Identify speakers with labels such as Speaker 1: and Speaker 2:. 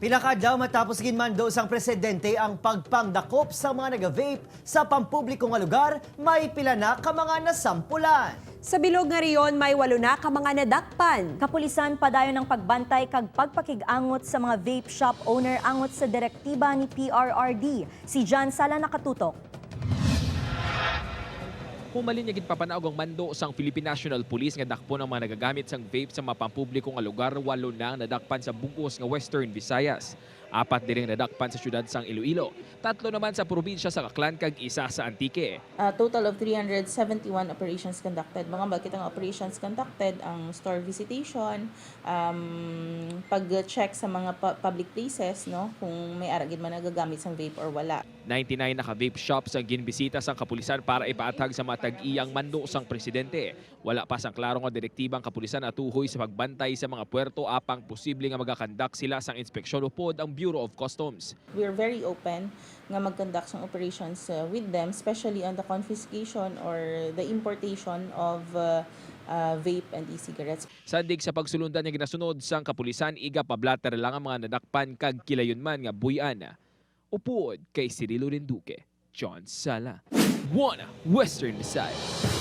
Speaker 1: Pinakadlaw matapos ginmando sang presidente ang pagpangdakop sa mga naga-vape sa pampublikong nga lugar, may pila na ka mga nasampulan.
Speaker 2: Sa bilog nga riyon, may 8 na ka mga nadakpan.
Speaker 3: Kapulisan padayon ng pagbantay kag pagpakig-angot sa mga vape shop owner angot sa direktiba ni PRRD. Si John Sala nakatutok.
Speaker 4: Humalinyagid papanaog ang mando sang Philippine National Police nga dakpo ng mga nagagamit sang vape sa mga pampubliko nga lugar, 8 na ang nadakpan sa bungos nga Western Visayas. 4 diring nadakpan sa syudad sang Iloilo, 3 naman sa probinsya sa Aklan kag 1 sa Antique.
Speaker 5: Total of 371 operations conducted. Mga bakit ang operations conducted, ang store visitation, pag-check sa mga public places, no, kung may aragid man nagagamit sang vape or wala.
Speaker 4: 99 naka-vape shops ang ginbisita sang kapulisan para ipaatag sa mga tag-iyang mando sang presidente. Wala pa sang klaro nga direktibang kapulisan atuhoy sa pagbantay sa mga puerto apang posible nga magakandak sila sang inspeksyon upod ang Bureau of Customs.
Speaker 5: We're very open nga mag-conduct some operations with them, especially on the confiscation or the importation of vape and e-cigarettes.
Speaker 4: Sandig sa pagsulundan nga ginasunod sang kapulisan, iga pablater lang ang mga nadakpan kag kilayon man nga buyan. Upuod kay Cirilo Renduque, John Sala, One Western Visayas.